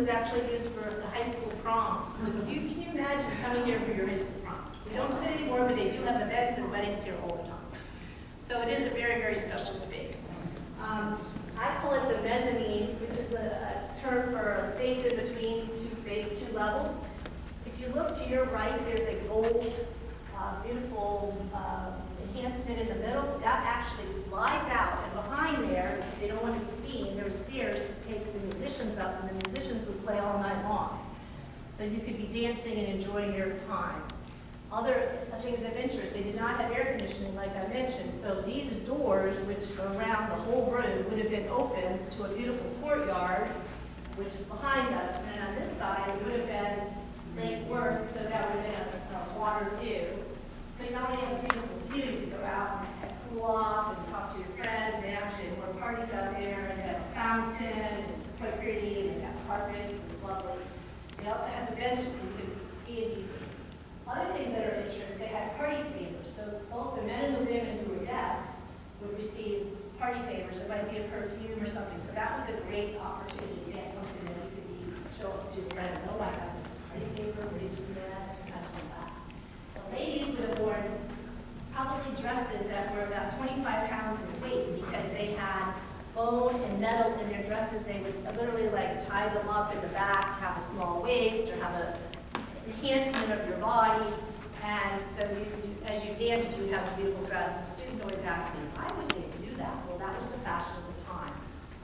was actually used for the high school proms. So can you imagine coming here for your high school prom? We don't do that anymore, but they do have events and weddings here all the time. So it is a very, very special space. I call it the mezzanine, which is a term for a space in between two levels. If you look to your right, there's a gold, beautiful enhancement in the middle. That actually slides out, and behind there, if they don't want to be seen, there were stairs to take the musicians up, and the musicians would play all night long. So you could be dancing and enjoying your time. Other things of interest, they did not have air conditioning like I mentioned, so these doors, which are around the whole room, would have been opened to a beautiful courtyard, which is behind us, and on this side, it would have been lake work, so that would have been a water view. So you not only have a beautiful view, you go out and cool off and talk to your friends, and actually have more parties out there, and they have a fountain, and it's quite pretty, and they have carpets, and it's lovely. They also have the benches so you can ski and be seen. Other things that are of interest, they had party favors. So both the men and the women who were guests would receive party favors. It might be a perfume or something. So that was a great opportunity to get something that you could show up to your friends. Oh, I got this party favor. Where did you do that? Kind of like that. The ladies would have worn probably dresses that were about 25 pounds in weight because they had bone and metal in their dresses. They would literally like tie them up in the back to have a small waist or have a enhancement of your body, and so as you danced, you would have a beautiful dress. And students always ask me, why would they do that? Well, that was the fashion of the time.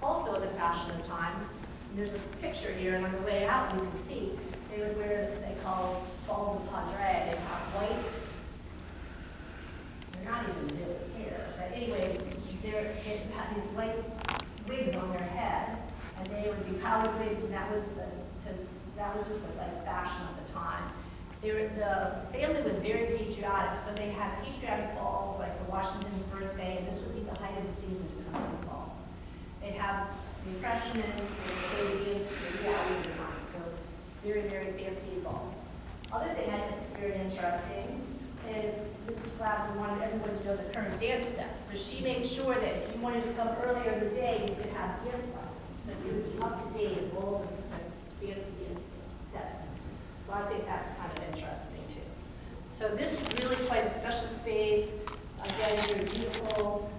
Also the fashion of the time, there's a picture here, and on the way out you can see, they would wear what they call golden padre. They have white, they're not even really hair, but anyway, they have these white wigs on their head, and they would be powdered wigs, and that was just like fashion of the time. The family was very patriotic, so they had patriotic balls like the Washington's birthday, and this would be the height of the season to come to these balls. They'd have refreshments, and play games to the reality behind, so very, very fancy balls. Other thing I think is very interesting is Mrs. Glavin wanted everyone to know the current dance steps. So she made sure that if you wanted to come earlier in the day, you could have dance lessons, so you would be up to date with all the fancy dance steps. So I think that's kind of interesting too. So this is really quite a special space. Again, very beautiful.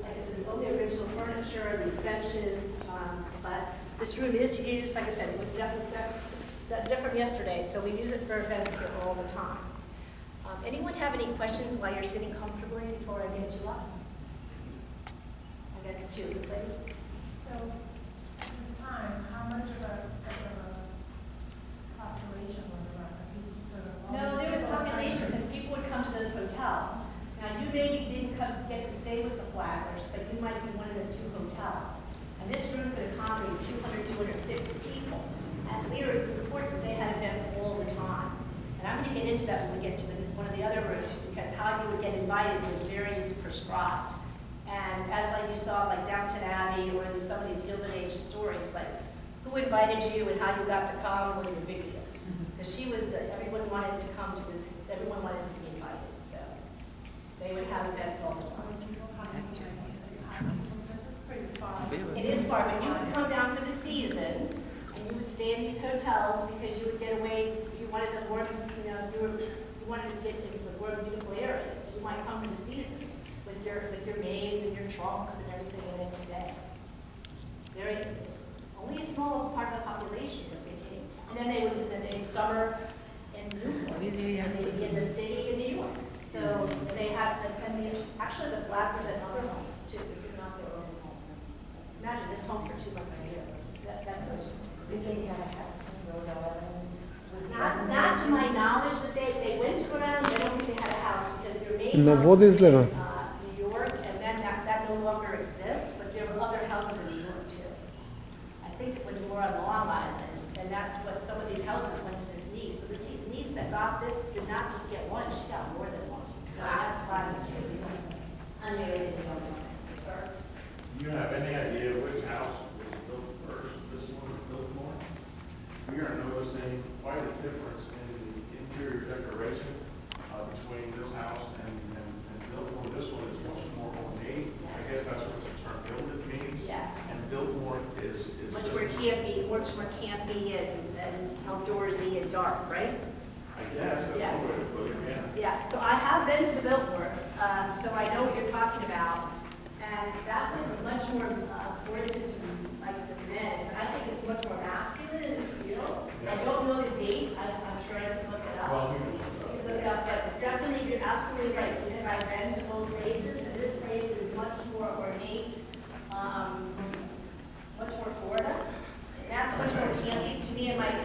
Like I said, all the original furniture, these benches, but this room is used. Like I said, it was different yesterday, so we use it for events here all the time. Anyone have any questions while you're sitting comfortably before I get you up? I guess two. This lady. So, at the time, how much of a population was there? No, there was population because people would come to those hotels. Now, you maybe didn't get to stay with the Flaggers, but you might be one of the two hotels. And this room could accommodate 200, 250 people. And we were reports that they had events all the time. And I'm going to get into that when we get to one of the other rooms, because how you would get invited was very prescribed. And as like you saw, like Downton Abbey or some of these Gilded Age stories, like who invited you and how you got to come was a big deal. Because she was everyone wanted to come to this, everyone wanted to be invited. So they would have events all the time. It is far, but you would come down for the season, and you would stay in these hotels because you would get away. If you wanted the warmth, you wanted to get into the warm, beautiful areas. You might come for the season with your maids and your trunks and everything, and then stay. Only a small part of the population that they came, and then they'd summer in Newport, and they'd be in the city in New York. So they have, actually the Flaggers at other homes too. This is not their own home. So imagine this home for 2 months a year. That's what They had a house in Rhode Island. Not to my knowledge that they went around. I don't think they had a house because their main No, house what was is in there? New York, and then that no longer exists. But there were other houses in New York too. I think it was more on Long Island, and that's what some of these houses went to this niece. So this niece that got this did not just get one; she got more than one. So that's why she was unmarried and young. Sir? Do you have any idea which house was built first? This one was built more? We are noticing quite a difference in the interior decoration between this house and Biltmore. This one is much more ornate. Yes. I guess that's what the term gilded means. Yes. And Biltmore is Much just more campy, more much more campy and outdoorsy and dark, right? I guess, that's Yes. one way to put it, yeah. Yeah, so I have been to the Biltmore, so I know what you're talking about. And that was much more, for instance, like the men's. I think it's much more masculine in its feel. I don't know the date, I'm sure I can look it up. Well, You can look it up, but definitely, you're absolutely right. And I've been to both places, and this place is much more ornate, much more Florida. And that's much more campy. To me,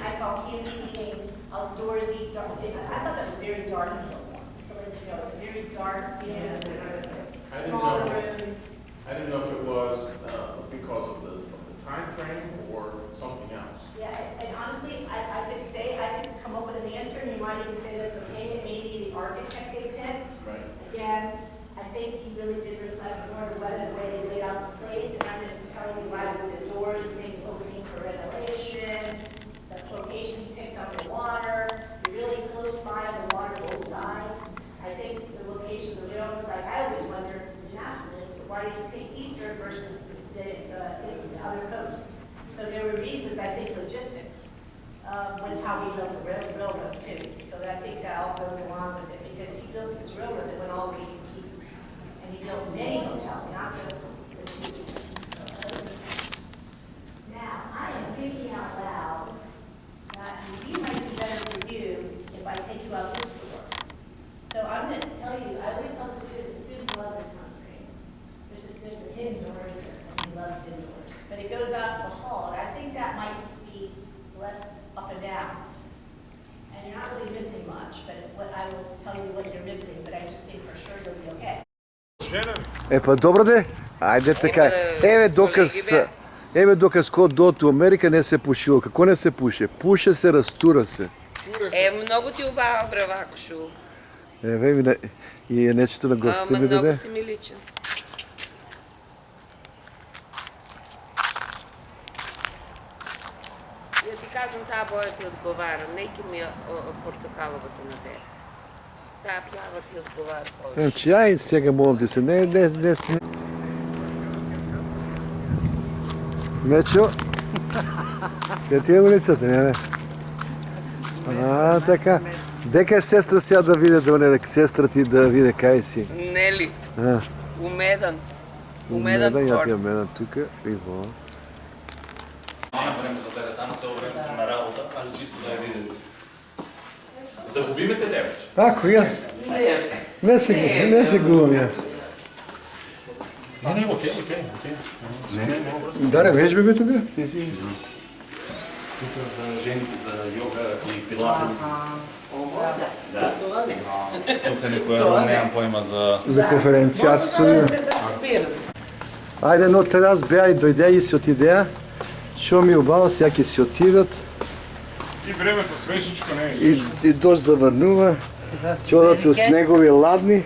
I call campy meaning outdoorsy, dark. I thought that was very dark, just to let you know. It's very dark, smaller rooms. I didn't know if it was because of the time frame or something else. Yeah, and honestly, I could come up with an answer, and you might even say that's okay, and maybe the architect they picked. Right. Again, I think he really did reflect more the weather, the way they laid out the place, and I'm going to tell you why with the doors, things opening for ventilation, the location picked on the water, you're really close by on the water both sides. I think the location, the railroad, like I always wonder, why do you pick Eastern versus the other coast? So there were reasons, I think, logistics, when how he built the railroad too. So I think that all goes along with it, because he built this railroad that went all the way to the east. And he built many hotels, not just the two. Now, I am thinking out loud that we might do better for you if I take you out this door. So I'm going to tell you, I always tell the students love this country. There's a hidden door here, and he loves hidden doors. But it goes out to the hall, and I think that might just be less up and down. And you're not really missing much, but what I will tell you what you're missing, but I just think for sure you'll be okay. Pa dobro de, ajde така. Еве доказ код дот у Америка не се пушило. Како не се пуше? Пуше се, разтура се. Много ти обава брава, Кошу. Еве и е нечето на гостите ми даде. Много си ми личен. Да ти кажем, тази боя ти отговаря. Нейки ми е портокаловата на те. Тая плява ти отговаря повече. Значи, ай, сега молам ти се. Не. Нечо. Те ти е улицата, не? Така. Дека е сестра сега да види, сестра ти да види кай си. Не ли? Умедан. Умедан Я хор. ти Медан тук. Иво. Няма време за тебе там, цяло време съм на работа, али чисто да я видим. Загубиме те девече. Ако и аз. Не се губам я. Не, окей. Даре, виж бе тук? Ти си. Тук за жените, за йога и пилатес. Да. Тук е никога нямам поема За конференциатството. Ajde, no teraz беа и дойде и си отидеа. Шо ми обава, сега ќе си отидат. И времето свежичко не е. И дожд завърнува. Чудото снегови ладни.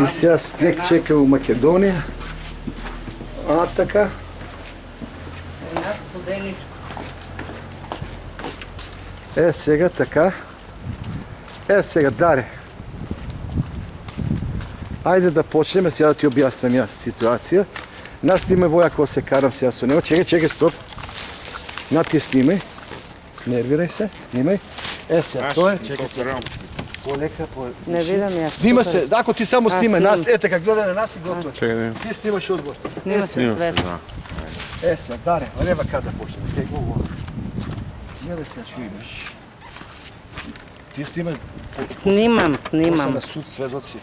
И сега снег чека у Македония. Така. Една студеничка. Сега така. Сега, Даре. Ajde da počneme, сега да ти обясням аз ситуация. Нас снимай Воя, ако се карам сега со него. Чекай, стоп. На ти снимай. Нервирай се, снимай. Сега, то е. Чекай се. Полека, Не видам я. Снима се, ако ти само снимай нас, така гледай на нас и готово. Чекай. Ти снимаш отбор. Снима се свет. Сега, Даре, няма как да почнем. Тей го. Гледай сега, що имаш. Ти снимай. Снимам. На суд сведоци.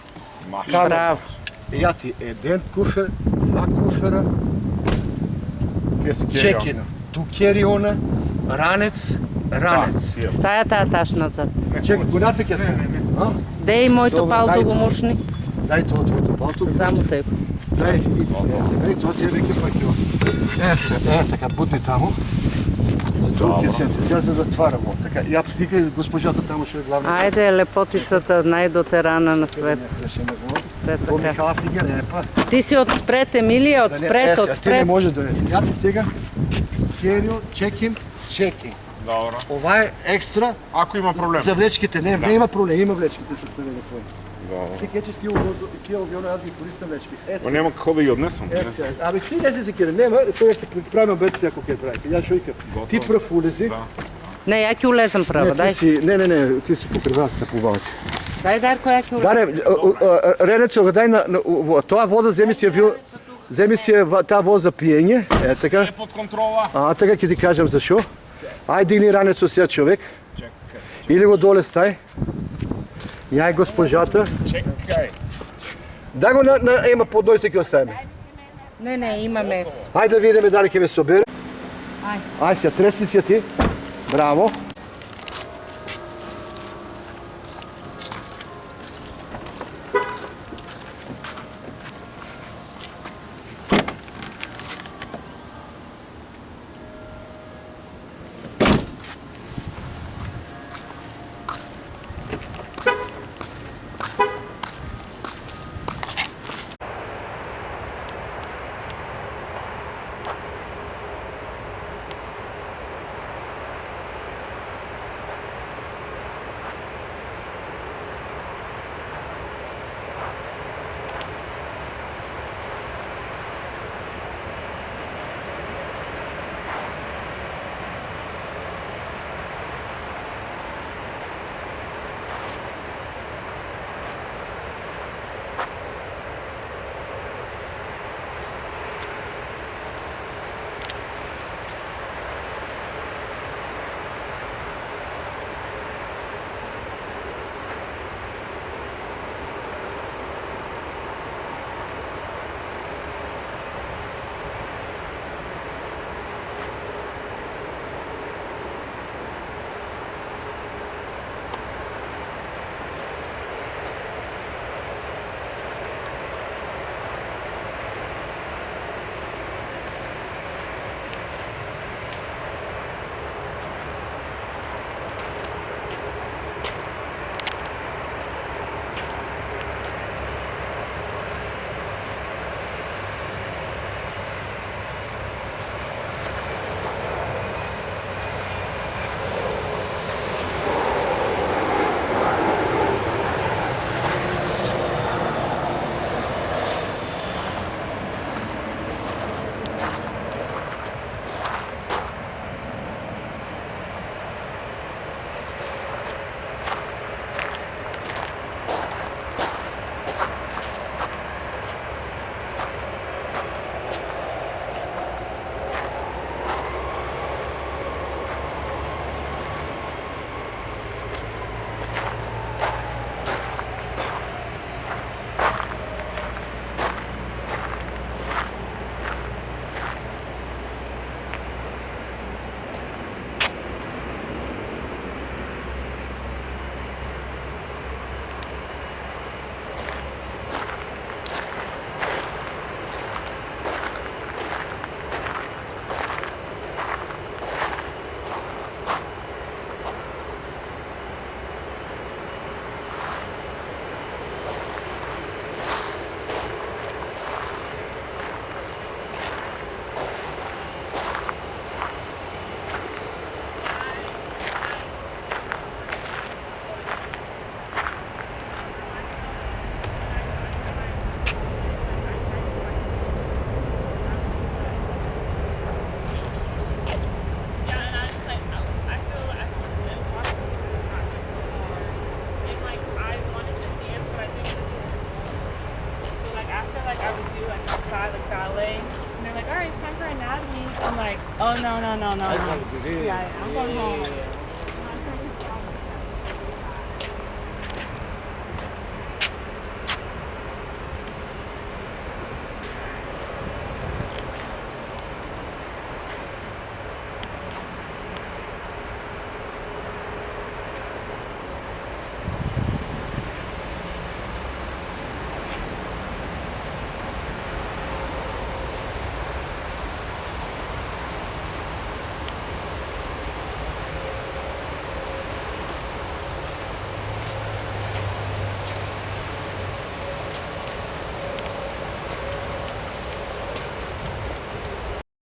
Браво. Ja ti jedan kufer, dva kufera, čekina, tu keriona, ranec. Стаята е таш назад. Чекай, гонате ке сме. Де и моето палто го мушни? Дай това твоето палто. Само тъй. Дай, това си е веки пакио. Така, будни тамо. Тук е сенце, сега се затварямо. Така, я стикай госпожата тамо, ще е главна. Айде, лепотицата, най-дотерана на свет. Те така. Ти си отспред, Емилия, отспред. Ти не може да не. Я ти сега, Керио, чекин. Dobro. Ова е екстра Ако има проблем. за влечките. Не, няма проблем, има влечките съставени твои. Dobro. Ти кечеш тия авиона, аз ги користам влечки. Ma nema kako da ih odnesem. Сега. Абе, ти не си секира, нема, той ще правим обед всяко ке правите. Я ще викам. Ти пръв улези. Да. Ne, ja ću ulezam pravo, Не, daj. ти си, не, ти си покривалката по балци. Daj, Darko, ja ću ulezam. Даре, Ренецо, дай на това вода, вземи си тази вода за пиење. Е, така. Е под контрола. А, така ќе ти кажам зашо. Ај, дигни ранецо сега човек. Чекай. Или го доле стай. Јај госпожата. Чекай. Да го ема по дојсе ќе оставиме. Ne, ima mesta. Ајде да видиме дали ќе ме собере. Ajde. Ај сега, треси си ја ти. Браво. I'm like, oh no. Yeah, I'm going home.